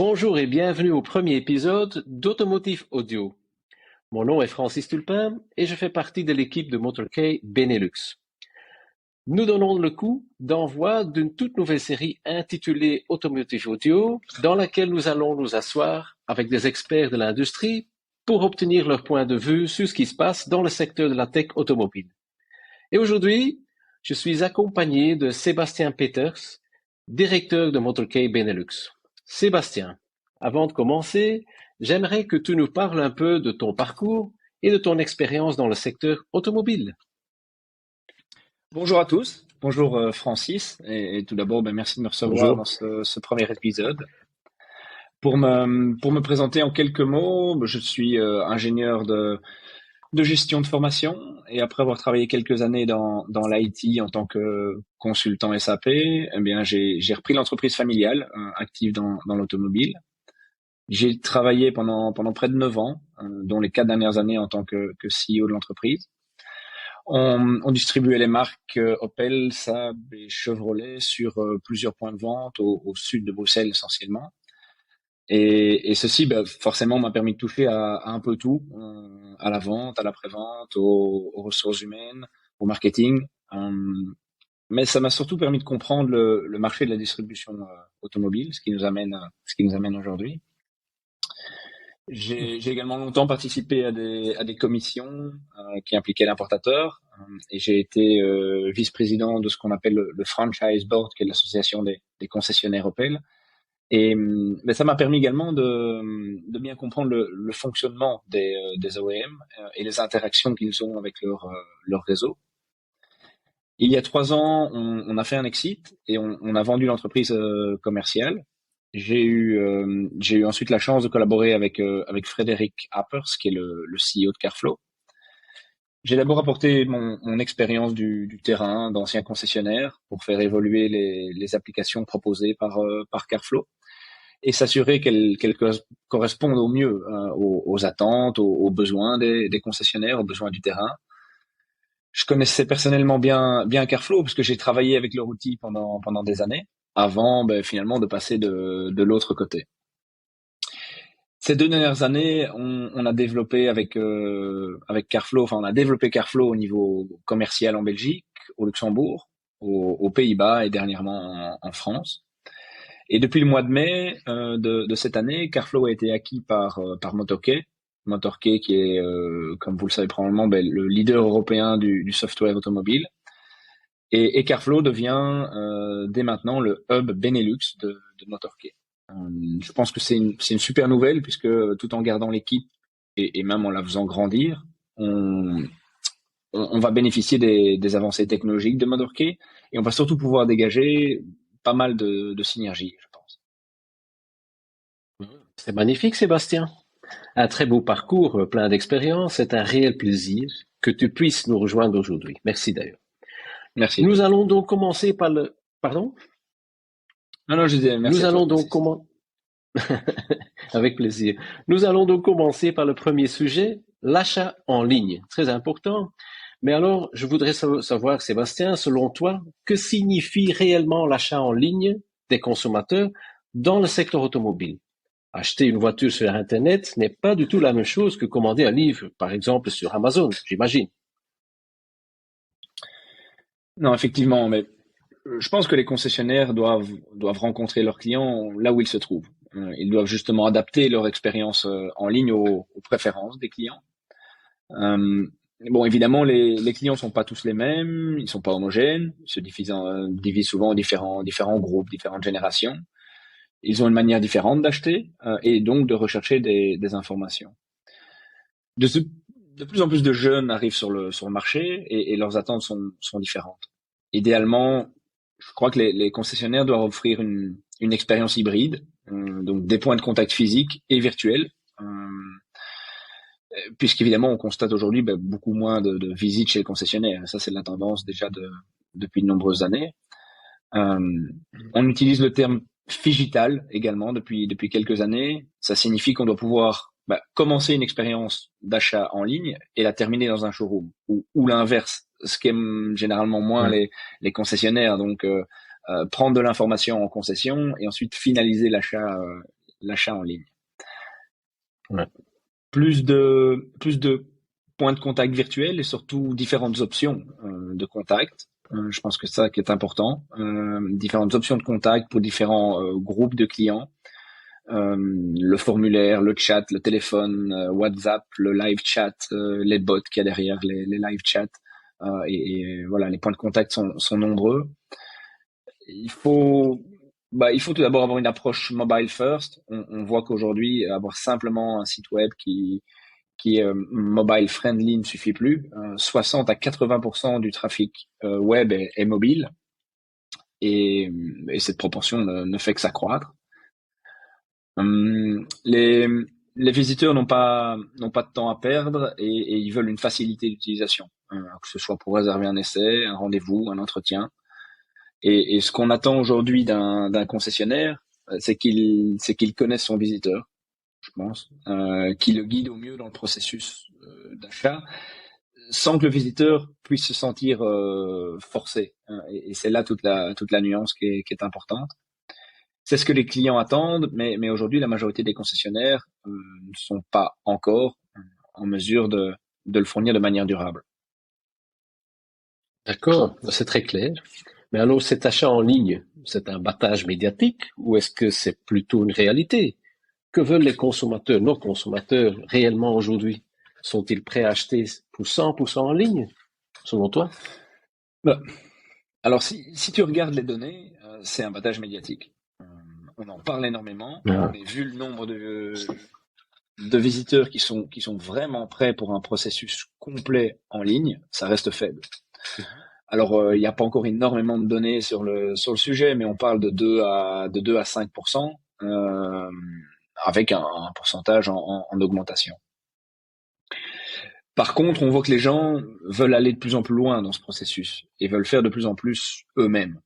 Bonjour et bienvenue au premier épisode d'Automotive Audio. Mon nom est Francis Tulpin et je fais partie de l'équipe de MotorK Benelux. Nous donnons le coup d'envoi d'une toute nouvelle série intitulée Automotive Audio, dans laquelle nous allons nous asseoir avec des experts de l'industrie pour obtenir leur point de vue sur ce qui se passe dans le secteur de la tech automobile. Et aujourd'hui, je suis accompagné de Sébastien Peters, directeur de MotorK Benelux. Sébastien, avant de commencer, j'aimerais que tu nous parles un peu de ton parcours et de ton expérience dans le secteur automobile. Bonjour à tous, bonjour Francis, et tout d'abord merci de me recevoir dans Bonjour. ce premier épisode. Pour me présenter en quelques mots, je suis ingénieur de gestion de formation et après avoir travaillé quelques années dans l'IT en tant que consultant SAP, eh bien j'ai repris l'entreprise familiale active dans l'automobile. J'ai travaillé pendant près de 9 ans, dont les 4 dernières années en tant que CEO de l'entreprise. On distribuait les marques Opel, Saab et Chevrolet sur plusieurs points de vente au sud de Bruxelles essentiellement. Et ceci, forcément, m'a permis de toucher à un peu tout, à la vente, à l'après-vente, aux ressources humaines, au marketing. Mais ça m'a surtout permis de comprendre le marché de la distribution automobile, ce qui nous amène aujourd'hui. J'ai également longtemps participé à des commissions qui impliquaient l'importateur et j'ai été vice-président de ce qu'on appelle le Franchise Board, qui est l'association des concessionnaires Opel. Et mais ça m'a permis également de bien comprendre le fonctionnement des OEM et les interactions qu'ils ont avec leur réseau. Il y a 3 ans, on a fait un exit et on a vendu l'entreprise commerciale. J'ai eu ensuite la chance de collaborer avec Frédéric Appers, qui est le CEO de Carflow. J'ai d'abord apporté mon expérience du terrain, d'ancien concessionnaire, pour faire évoluer les applications proposées par Carflow et s'assurer qu'elles correspondent au mieux aux attentes, aux besoins des concessionnaires, aux besoins du terrain. Je connaissais personnellement bien Carflow parce que j'ai travaillé avec leur outil pendant des années avant finalement de passer de l'autre côté. Ces 2 dernières années, on a développé avec Carflow, enfin on a développé Carflow au niveau commercial en Belgique, au Luxembourg, aux Pays-Bas et dernièrement en France. Et depuis le mois de mai de cette année, Carflow a été acquis par Motorkey. Motorkey qui est, comme vous le savez probablement, le leader européen du software automobile. Et Carflow devient dès maintenant le hub Benelux de Motorkey. Je pense que c'est une super nouvelle puisque tout en gardant l'équipe et même en la faisant grandir, on va bénéficier des avancées technologiques de Motorkey et on va surtout pouvoir dégager pas mal de synergies, je pense. C'est magnifique, Sébastien. Un très beau parcours, plein d'expérience. C'est un réel plaisir que tu puisses nous rejoindre aujourd'hui. Merci d'ailleurs. Merci. Nous allons donc commencer par le... Pardon? Non, je disais merci Nous à toi, allons donc Francis. commencer... Avec plaisir. Nous allons donc commencer par le premier sujet, l'achat en ligne. Très important. Mais alors, je voudrais savoir, Sébastien, selon toi, que signifie réellement l'achat en ligne des consommateurs dans le secteur automobile? Acheter une voiture sur Internet n'est pas du tout la même chose que commander un livre, par exemple sur Amazon, j'imagine. Non, effectivement, mais je pense que les concessionnaires doivent rencontrer leurs clients là où ils se trouvent. Ils doivent justement adapter leur expérience en ligne aux préférences des clients. Euh, bon, évidemment, les clients sont pas tous les mêmes, ils sont pas homogènes, ils se divisent souvent en différents groupes, différentes générations. Ils ont une manière différente d'acheter et donc de rechercher des informations. De, ce- de plus en plus de jeunes arrivent sur le marché et leurs attentes sont différentes. Idéalement, je crois que les concessionnaires doivent offrir une expérience hybride, donc des points de contact physiques et virtuels, puisqu'évidemment on constate aujourd'hui beaucoup moins de visites chez les concessionnaires. Ça, c'est la tendance déjà depuis de nombreuses années. Euh, on utilise le terme phygital également depuis quelques années. Ça signifie qu'on doit pouvoir commencer une expérience d'achat en ligne et la terminer dans un showroom ou l'inverse, ce qu'aiment généralement moins Mm. les concessionnaires. Donc prendre de l'information en concession et ensuite finaliser l'achat l'achat en ligne. Ouais. Plus de points de contact virtuels et surtout différentes options de contact. Je pense que ça qui est important. Différentes options de contact pour différents groupes de clients. Le formulaire, le chat, le téléphone, WhatsApp, le live chat, les bots qu'il y a derrière les live chats. Et voilà, les points de contact sont nombreux. Il faut tout d'abord avoir une approche mobile first. On voit qu'aujourd'hui, avoir simplement un site web qui est mobile friendly ne suffit plus. 60 à 80% du trafic web est mobile et cette proportion ne fait que s'accroître. Les visiteurs n'ont pas de temps à perdre et ils veulent une facilité d'utilisation, que ce soit pour réserver un essai, un rendez-vous, un entretien. Et ce qu'on attend aujourd'hui d'un concessionnaire, c'est qu'il connaisse son visiteur, je pense, qu'il le guide au mieux dans le processus d'achat, sans que le visiteur puisse se sentir forcé. Et c'est là toute la nuance qui est importante. C'est ce que les clients attendent, mais aujourd'hui, la majorité des concessionnaires ne sont pas encore en mesure de le fournir de manière durable. D'accord, c'est très clair. Mais alors, cet achat en ligne, c'est un battage médiatique ou est-ce que c'est plutôt une réalité? Que veulent les consommateurs, nos consommateurs, réellement aujourd'hui? Sont-ils prêts à acheter pour 100% en ligne, selon toi? Bah, alors, si tu regardes les données, c'est un battage médiatique. On en parle énormément, Ah. mais vu le nombre de visiteurs qui sont vraiment prêts pour un processus complet en ligne, ça reste faible. Alors, il n'y a pas encore énormément de données sur le sujet, mais on parle de 2 à 5%, avec un pourcentage en augmentation. Par contre, on voit que les gens veulent aller de plus en plus loin dans ce processus et veulent faire de plus en plus eux-mêmes.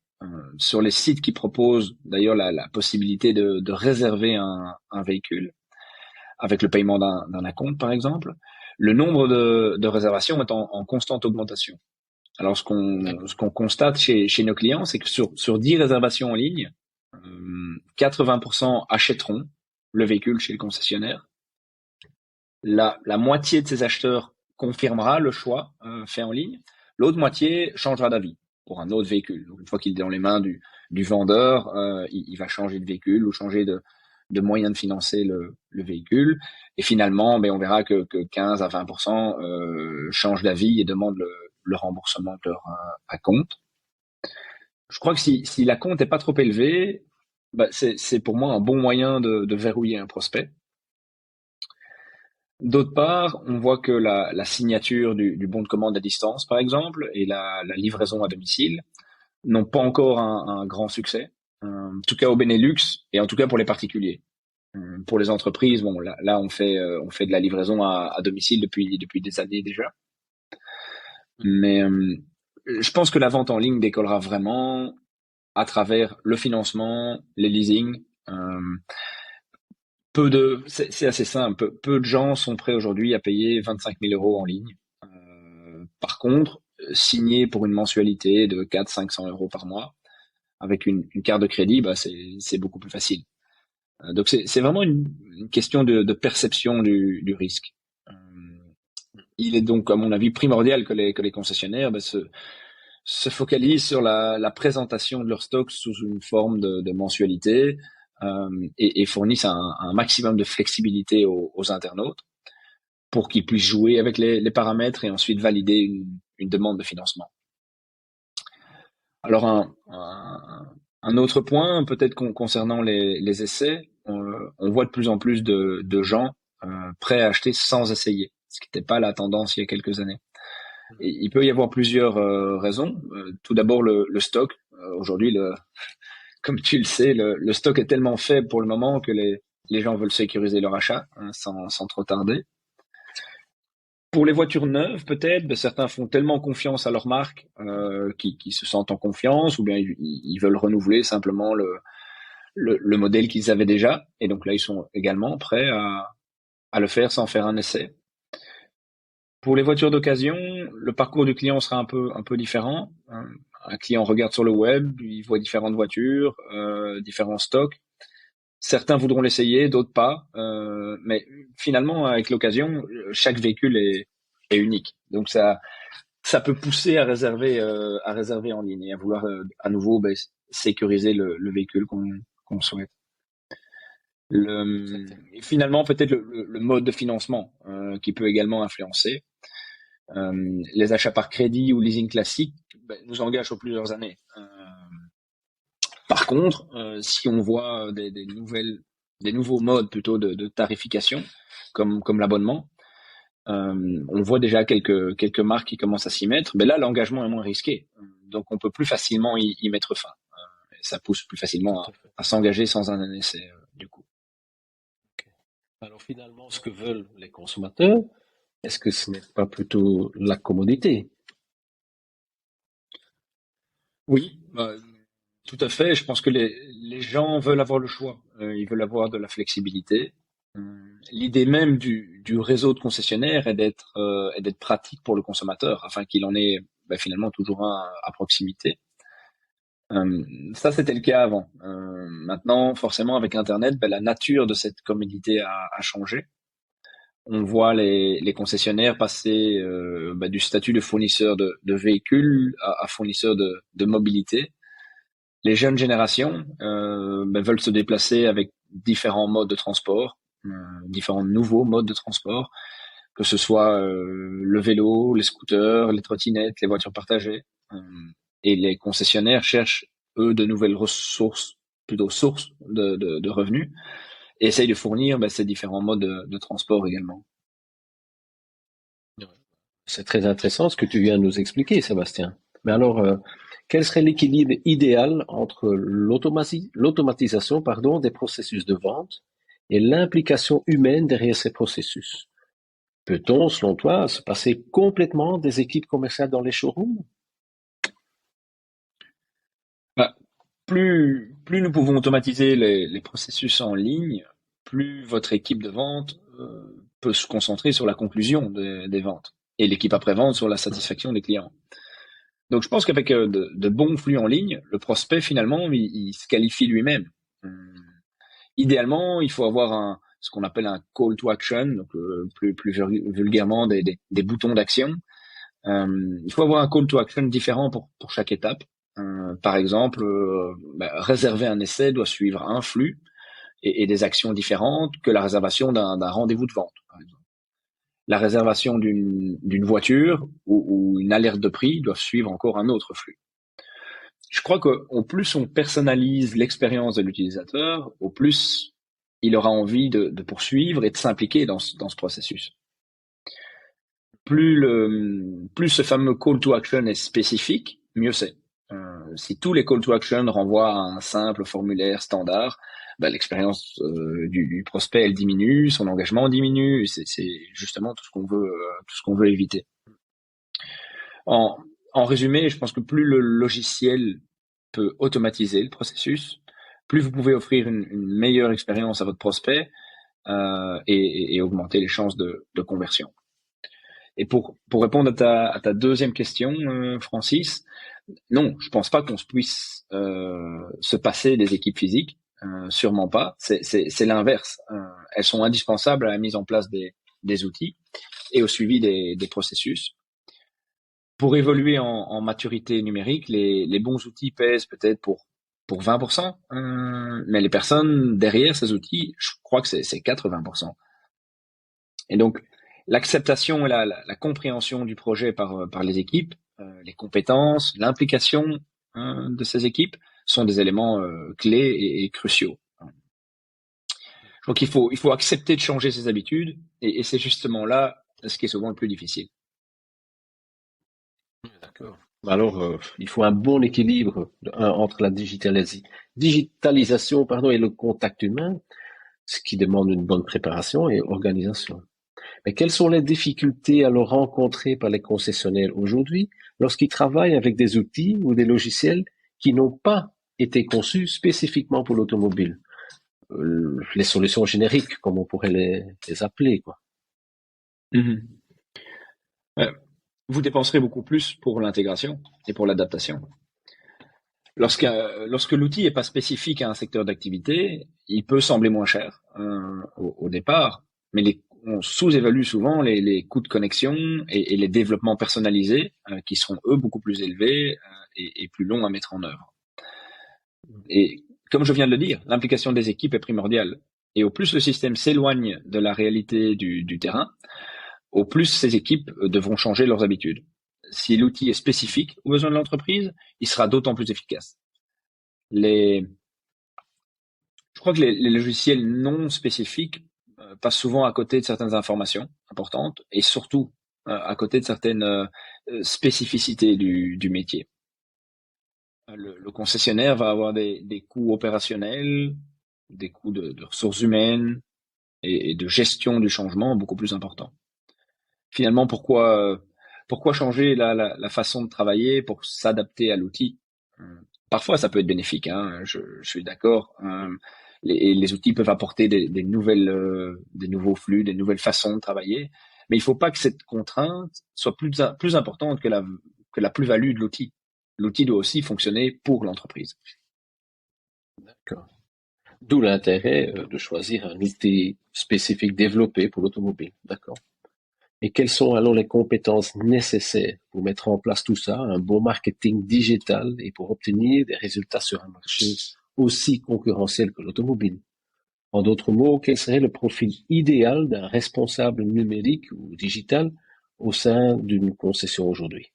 Sur les sites qui proposent d'ailleurs la possibilité de réserver un véhicule avec le paiement d'un acompte, par exemple, le nombre de réservations est en constante augmentation. Alors, ce qu'on constate chez nos clients, c'est que sur 10 réservations en ligne, 80% achèteront le véhicule chez le concessionnaire. La moitié de ces acheteurs confirmera le choix fait en ligne. L'autre moitié changera d'avis pour un autre véhicule. Donc, une fois qu'il est dans les mains du vendeur, il va changer de véhicule ou changer de moyen de financer le véhicule. Et finalement, on verra que 15 à 20% changent d'avis et demandent le remboursement de leur acompte. Je crois que si l'acompte n'est pas trop élevé, c'est pour moi un bon moyen de verrouiller un prospect. D'autre part, on voit que la signature du bon de commande à distance, par exemple, et la livraison à domicile n'ont pas encore un grand succès, en tout cas au Benelux et en tout cas pour les particuliers. Pour les entreprises, là on fait de la livraison à domicile depuis des années déjà. Mais je pense que la vente en ligne décollera vraiment à travers le financement, les leasing. C'est assez simple. Peu de gens sont prêts aujourd'hui à payer 25 000 euros en ligne. Par contre, signer pour une mensualité de 400-500 euros par mois avec une carte de crédit, c'est beaucoup plus facile. Donc c'est vraiment une question de perception du risque. Il est donc, à mon avis, primordial que les concessionnaires se focalisent sur la présentation de leur stock sous une forme de mensualité et fournissent un maximum de flexibilité aux internautes pour qu'ils puissent jouer avec les paramètres et ensuite valider une demande de financement. Alors un autre point, peut-être concernant les essais, on voit de plus en plus de gens prêts à acheter sans essayer, ce qui n'était pas la tendance il y a quelques années. Et il peut y avoir plusieurs raisons. Tout d'abord, le stock. Aujourd'hui, comme tu le sais, le stock est tellement faible pour le moment que les gens veulent sécuriser leur achat sans trop tarder. Pour les voitures neuves, peut-être, certains font tellement confiance à leur marque qu'ils se sentent en confiance, ou bien ils veulent renouveler simplement le modèle qu'ils avaient déjà. Et donc là, ils sont également prêts à le faire sans faire un essai. Pour les voitures d'occasion, le parcours du client sera un peu différent. Un client regarde sur le web, il voit différentes voitures, différents stocks. Certains voudront l'essayer, d'autres pas. Mais finalement, avec l'occasion, chaque véhicule est unique. Donc ça peut pousser à réserver en ligne et à vouloir à nouveau sécuriser le véhicule qu'on souhaite. Finalement, peut-être le mode de financement qui peut également influencer. Les achats par crédit ou leasing classique nous engagent sur plusieurs années. Par contre, si on voit des nouveaux modes plutôt de tarification, comme l'abonnement, on voit déjà quelques marques qui commencent à s'y mettre. Mais là, l'engagement est moins risqué, donc on peut plus facilement y mettre fin. Et ça pousse plus facilement à s'engager sans un essai, du coup. Okay. Alors finalement, ce que veulent les consommateurs, est-ce que ce n'est pas plutôt la commodité? Oui, tout à fait. Je pense que les gens veulent avoir le choix. Ils veulent avoir de la flexibilité. L'idée même du réseau de concessionnaires est d'être pratique pour le consommateur, afin qu'il en ait finalement toujours un à proximité. Ça, c'était le cas avant. Maintenant, forcément, avec Internet, la nature de cette commodité a changé. On voit les concessionnaires passer du statut de fournisseur de véhicules à fournisseur de mobilité. Les jeunes générations veulent se déplacer avec différents modes de transport, différents nouveaux modes de transport, que ce soit le vélo, les scooters, les trottinettes, les voitures partagées. Et les concessionnaires cherchent, eux, de nouvelles ressources, plutôt sources de revenus, et essayent de fournir ces différents modes de transport également. C'est très intéressant ce que tu viens de nous expliquer, Sébastien. Mais alors, quel serait l'équilibre idéal entre l'automatisation, des processus de vente et l'implication humaine derrière ces processus? Peut-on, selon toi, se passer complètement des équipes commerciales dans les showrooms? Bah, plus nous pouvons automatiser les processus en ligne, plus votre équipe de vente peut se concentrer sur la conclusion des ventes et l'équipe après-vente sur la satisfaction des clients. Donc je pense qu'avec de bons flux en ligne, le prospect finalement il se qualifie lui-même. Idéalement, il faut avoir ce qu'on appelle un call to action, donc plus vulgairement des boutons d'action. Il faut avoir un call to action différent pour chaque étape. Par exemple, réserver un essai doit suivre un flux et des actions différentes que la réservation d'un rendez-vous de vente, par exemple. La réservation d'une voiture ou une alerte de prix doivent suivre encore un autre flux. Je crois qu'au plus on personnalise l'expérience de l'utilisateur, au plus il aura envie de poursuivre et de s'impliquer dans ce processus. Plus ce fameux call to action est spécifique, mieux c'est. Si tous les call to action renvoient à un simple formulaire standard, l'expérience du prospect elle diminue, son engagement diminue. C'est justement tout ce qu'on veut éviter. En résumé, je pense que plus le logiciel peut automatiser le processus, plus vous pouvez offrir une meilleure expérience à votre prospect et augmenter les chances de conversion. Et pour répondre à ta deuxième question, Francis, non, je pense pas qu'on puisse se passer des équipes physiques, sûrement pas. C'est l'inverse. Elles sont indispensables à la mise en place des outils et au suivi des processus. Pour évoluer en maturité numérique, les bons outils pèsent peut-être pour 20%, mais les personnes derrière ces outils, je crois que c'est 80%. Et donc, l'acceptation et la compréhension du projet par les équipes, les compétences, l'implication de ces équipes sont des éléments clés et cruciaux. Donc, il faut accepter de changer ses habitudes et c'est justement là ce qui est souvent le plus difficile. D'accord. Alors, il faut un bon équilibre entre la digitalisation, et le contact humain, ce qui demande une bonne préparation et organisation. Mais quelles sont les difficultés alors rencontrées par les concessionnaires aujourd'hui lorsqu'ils travaillent avec des outils ou des logiciels qui n'ont pas été conçus spécifiquement pour l'automobile? Les solutions génériques, comme on pourrait les appeler, quoi. Mhm. Vous dépenserez beaucoup plus pour l'intégration et pour l'adaptation. Lorsque l'outil est pas spécifique à un secteur d'activité, il peut sembler moins cher au départ, mais on sous-évalue souvent les coûts de connexion et les développements personnalisés qui seront eux beaucoup plus élevés et plus longs à mettre en œuvre. Et comme je viens de le dire, l'implication des équipes est primordiale. Et au plus le système s'éloigne de la réalité du terrain, au plus ces équipes devront changer leurs habitudes. Si l'outil est spécifique aux besoins de l'entreprise, il sera d'autant plus efficace. Je crois que les logiciels non spécifiques passent souvent à côté de certaines informations importantes et surtout à côté de certaines spécificités du métier. Le concessionnaire va avoir des coûts opérationnels, des coûts de ressources humaines et de gestion du changement beaucoup plus importants. Finalement, pourquoi changer la façon de travailler pour s'adapter à l'outil? Parfois, ça peut être bénéfique, hein, je suis d'accord. Les outils peuvent apporter des nouveaux flux, des nouvelles façons de travailler, mais il ne faut pas que cette contrainte soit plus importante que la plus-value de l'outil. L'outil doit aussi fonctionner pour l'entreprise. D'accord. D'où l'intérêt de choisir un outil spécifique développé pour l'automobile. D'accord. Et quelles sont alors les compétences nécessaires pour mettre en place tout ça, un bon marketing digital et pour obtenir des résultats sur un marché aussi concurrentiel que l'automobile? En d'autres mots, quel serait le profil idéal d'un responsable numérique ou digital au sein d'une concession aujourd'hui?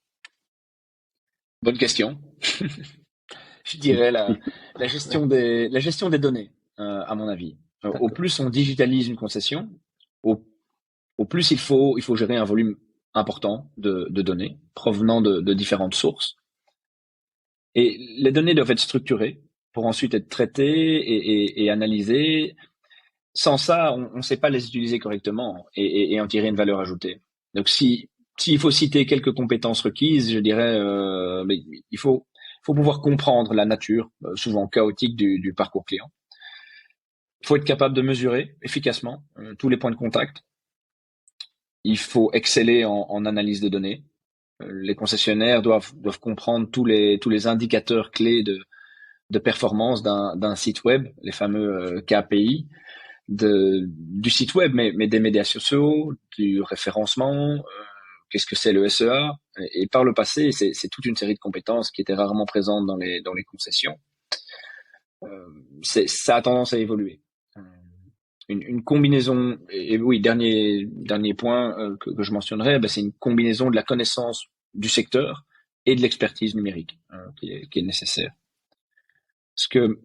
Bonne question. Je dirais la gestion des données, à mon avis. Au plus on digitalise une concession, au plus il faut gérer un volume important de données provenant de différentes sources. Et les données doivent être structurées pour ensuite être traitées et analysées. Sans ça, on ne sait pas les utiliser correctement et en tirer une valeur ajoutée. Donc s'il faut citer quelques compétences requises, je dirais il faut pouvoir comprendre la nature, souvent chaotique, du parcours client. Il faut être capable de mesurer efficacement tous les points de contact. Il faut exceller en analyse de données. Les concessionnaires doivent comprendre tous les indicateurs clés de performance d'un site web, les fameux KPI, du site web, mais des médias sociaux, du référencement, qu'est-ce que c'est le SEA. Et par le passé, c'est toute une série de compétences qui étaient rarement présentes dans les concessions. Ça a tendance à évoluer. Une combinaison, et oui, dernier point que je mentionnerais, c'est une combinaison de la connaissance du secteur et de l'expertise numérique qui est nécessaire.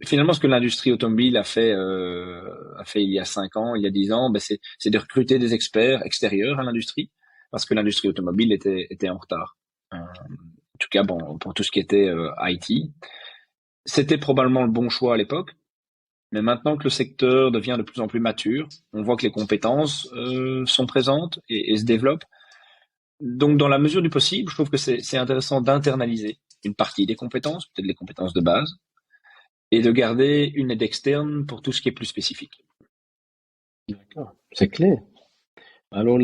Finalement, ce que l'industrie automobile a fait il y a 5 ans, il y a 10 ans, c'est de recruter des experts extérieurs à l'industrie, parce que l'industrie automobile était en retard. En tout cas, pour tout ce qui était IT. C'était probablement le bon choix à l'époque, mais maintenant que le secteur devient de plus en plus mature, on voit que les compétences sont présentes et se développent. Donc, dans la mesure du possible, je trouve que c'est intéressant d'internaliser une partie des compétences, peut-être les compétences de base, et de garder une aide externe pour tout ce qui est plus spécifique. D'accord, c'est clair. Alors,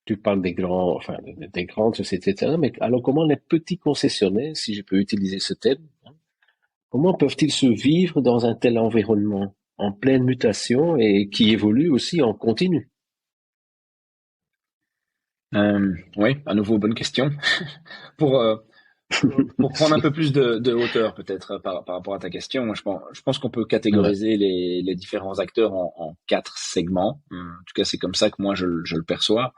tu parles des grandes sociétés, etc., mais alors comment les petits concessionnaires, si je peux utiliser ce terme, comment peuvent-ils se vivre dans un tel environnement en pleine mutation et qui évolue aussi en continu? Oui, à nouveau, bonne question. pour prendre un peu plus de hauteur peut-être par rapport à ta question, je pense qu'on peut catégoriser les différents acteurs en 4 segments. En tout cas, c'est comme ça que moi je le perçois.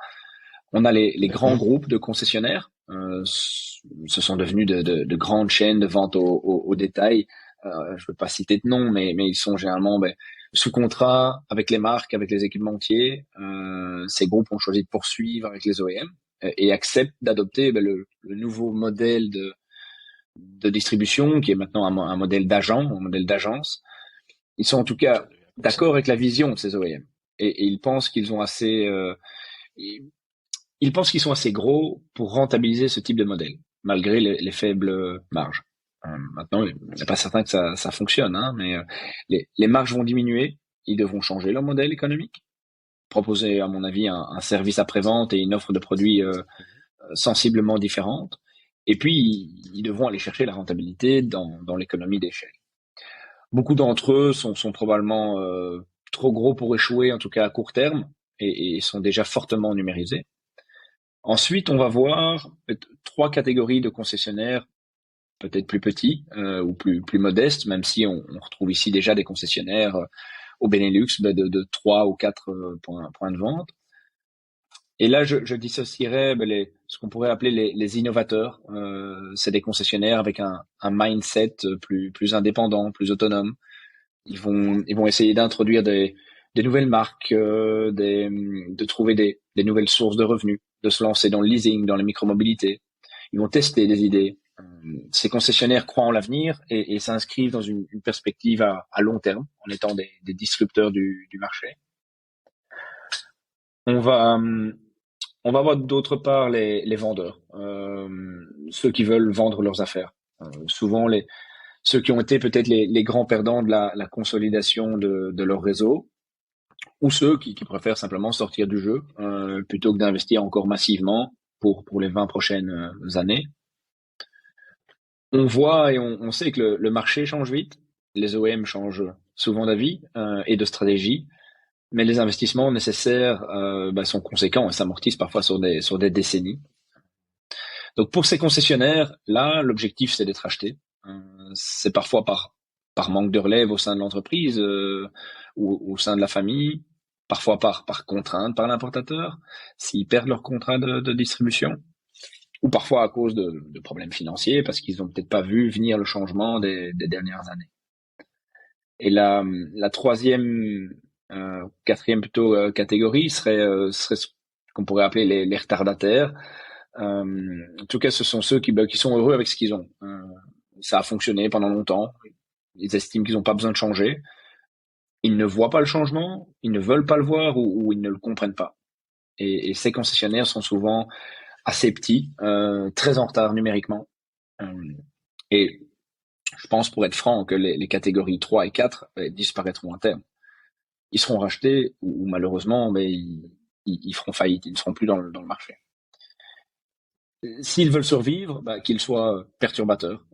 On a les grands groupes de concessionnaires. Ce sont devenus de grandes chaînes de vente au détail. Je ne veux pas citer de nom, mais ils sont généralement sous contrat avec les marques, avec les équipementiers. Ces groupes ont choisi de poursuivre avec les OEM et acceptent d'adopter le nouveau modèle de distribution qui est maintenant un modèle un modèle d'agence. Ils sont en tout cas d'accord avec la vision de ces OEM et ils pensent qu'ils ont assez ils pensent qu'ils sont assez gros pour rentabiliser ce type de modèle, malgré les faibles marges. Maintenant, il n'est pas certain que ça fonctionne, hein, mais les marges vont diminuer, ils devront changer leur modèle économique, proposer, à mon avis, un service après-vente et une offre de produits sensiblement différente. Et puis, ils devront aller chercher la rentabilité dans l'économie d'échelle. Beaucoup d'entre eux sont probablement trop gros pour échouer, en tout cas à court terme, et sont déjà fortement numérisés. Ensuite, on va voir 3 catégories de concessionnaires, peut-être plus petits ou plus modestes, même si on retrouve ici déjà des concessionnaires au Benelux de 3 ou 4 points de vente. Et là, je dissocierais ce qu'on pourrait appeler les innovateurs. C'est des concessionnaires avec un mindset plus indépendant, plus autonome. Ils vont essayer d'introduire des nouvelles marques, de trouver des nouvelles sources de revenus, de se lancer dans le leasing, dans la micromobilité. Ils vont tester des idées. Ces concessionnaires croient en l'avenir et s'inscrivent dans une perspective à long terme, en étant des disrupteurs du marché. On va avoir d'autre part les vendeurs, ceux qui veulent vendre leurs affaires. Souvent ceux qui ont été peut-être les grands perdants de la consolidation de leur réseau, ou ceux qui préfèrent simplement sortir du jeu plutôt que d'investir encore massivement pour les 20 prochaines années. On voit et on sait que le marché change vite, les OEM changent souvent d'avis et de stratégie, mais les investissements nécessaires sont conséquents et s'amortissent parfois sur des décennies. Donc pour ces concessionnaires, là, l'objectif c'est d'être acheté. C'est parfois par manque de relève au sein de l'entreprise ou au sein de la famille, parfois par contrainte par l'importateur, s'ils perdent leur contrat de distribution, ou parfois à cause de problèmes financiers, parce qu'ils n'ont peut-être pas vu venir le changement des dernières années. Et la quatrième plutôt catégorie serait ce qu'on pourrait appeler les retardataires. En tout cas, ce sont ceux qui sont heureux avec ce qu'ils ont. Ça a fonctionné pendant longtemps. Ils estiment qu'ils n'ont pas besoin de changer. Ils ne voient pas le changement, ils ne veulent pas le voir ou ils ne le comprennent pas. Et ces concessionnaires sont souvent assez petits, très en retard numériquement. Et je pense, pour être franc, que les catégories 3 et 4 disparaîtront à terme. Ils seront rachetés ou malheureusement, mais ils feront faillite, ils ne seront plus dans le marché. S'ils veulent survivre, qu'ils soient perturbateurs.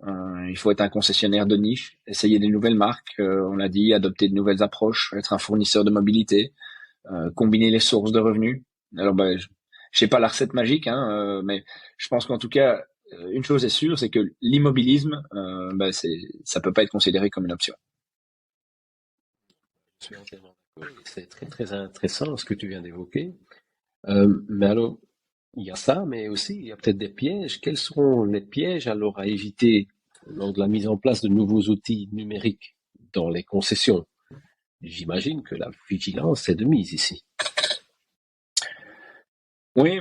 Il faut être un concessionnaire de niche, essayer des nouvelles marques, on l'a dit, adopter de nouvelles approches, être un fournisseur de mobilité, combiner les sources de revenus. Alors, je sais pas la recette magique, mais je pense qu'en tout cas, une chose est sûre, c'est que l'immobilisme, ça peut pas être considéré comme une option. Je suis entièrement d'accord. C'est très très intéressant ce que tu viens d'évoquer. Mais alors, il y a ça, mais aussi il y a peut-être des pièges. Quels seront les pièges alors à éviter lors de la mise en place de nouveaux outils numériques dans les concessions? J'imagine que la vigilance est de mise ici. Oui,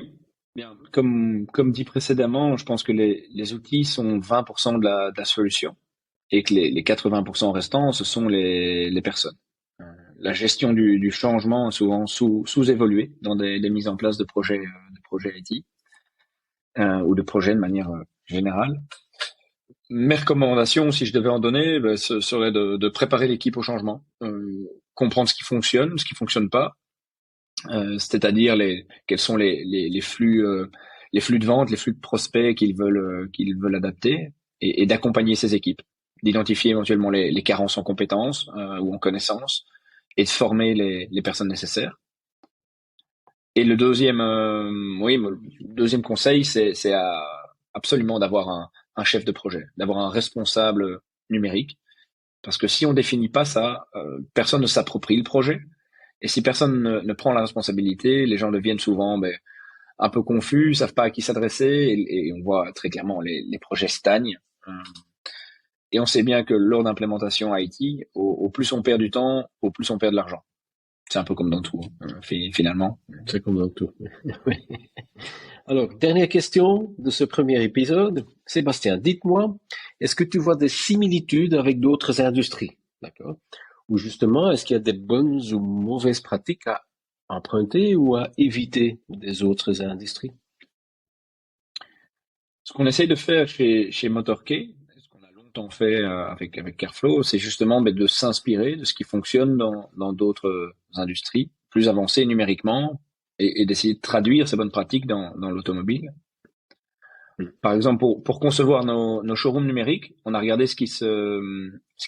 bien. Comme dit précédemment, je pense que les outils sont 20% de la solution et que les 80% restants, ce sont les personnes. La gestion du changement est souvent sous-évoluée dans des mises en place de projets IT ou de projets de manière générale. Mes recommandations, si je devais en donner, ce serait de préparer l'équipe au changement, comprendre ce qui fonctionne pas, c'est-à-dire quels sont les flux de vente, les flux de prospects qu'ils veulent adapter, et d'accompagner ces équipes, d'identifier éventuellement les carences en compétences ou en connaissances, et de former les personnes nécessaires. Et le deuxième conseil, c'est absolument d'avoir un chef de projet, d'avoir un responsable numérique, parce que si on définit pas ça, personne ne s'approprie le projet. Et si personne ne prend la responsabilité, les gens deviennent souvent un peu confus, savent pas à qui s'adresser, et on voit très clairement les projets stagnent. Et on sait bien que lors d'implémentation IT, au plus on perd du temps, au plus on perd de l'argent. C'est un peu comme dans tout, finalement. C'est comme dans tout. Alors, dernière question de ce premier épisode. Sébastien, dites-moi, est-ce que tu vois des similitudes avec d'autres industries? D'accord? Ou justement, est-ce qu'il y a des bonnes ou mauvaises pratiques à emprunter ou à éviter des autres industries? Ce qu'on essaye de faire chez MotorKey, ce qu'on a longtemps fait avec Carflow, c'est justement de s'inspirer de ce qui fonctionne dans d'autres industries plus avancées numériquement et d'essayer de traduire ces bonnes pratiques dans l'automobile. Par exemple, pour concevoir nos showrooms numériques, on a regardé ce qui se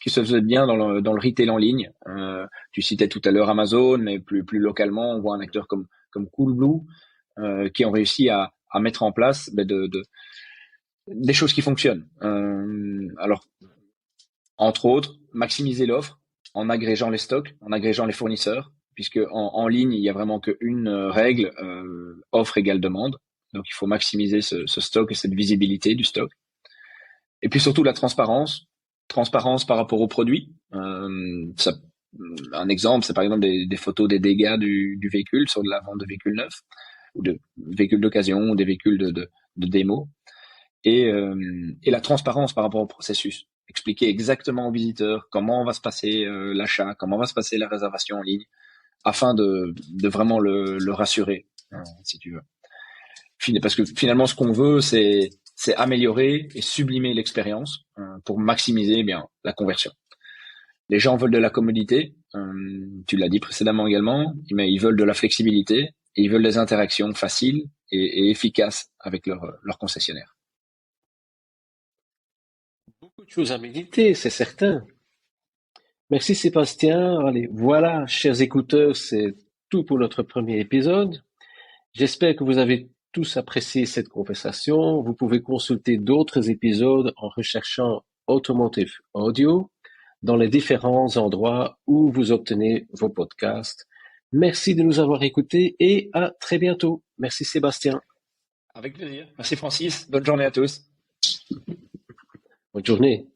faisait bien dans le retail en ligne. Tu citais tout à l'heure Amazon, mais plus localement, on voit un acteur comme Coolblue qui ont réussi à mettre en place des choses qui fonctionnent. Alors, entre autres, maximiser l'offre en agrégeant les stocks, en agrégeant les fournisseurs, puisque en ligne, il y a vraiment qu'une règle, offre égale demande. Donc, il faut maximiser ce stock et cette visibilité du stock. Et puis surtout la transparence par rapport aux produits. Un exemple, c'est par exemple des photos des dégâts du véhicule sur de la vente de véhicules neufs, ou de véhicules d'occasion, ou des véhicules de démo. Et la transparence par rapport au processus. Expliquer exactement aux visiteurs comment va se passer l'achat, comment va se passer la réservation en ligne, afin de vraiment le rassurer, si tu veux. Parce que finalement, ce qu'on veut, c'est améliorer et sublimer l'expérience pour maximiser bien la conversion. Les gens veulent de la commodité, tu l'as dit précédemment également, mais ils veulent de la flexibilité et ils veulent des interactions faciles et efficaces avec leur concessionnaire. Beaucoup de choses à méditer, c'est certain. Merci Sébastien. Allez, voilà, chers écouteurs, c'est tout pour notre premier épisode. J'espère que vous avez tous apprécié cette conversation. Vous pouvez consulter d'autres épisodes en recherchant Automotive Audio dans les différents endroits où vous obtenez vos podcasts. Merci de nous avoir écoutés et à très bientôt. Merci Sébastien. Avec plaisir. Merci Francis. Bonne journée à tous. Bonne journée.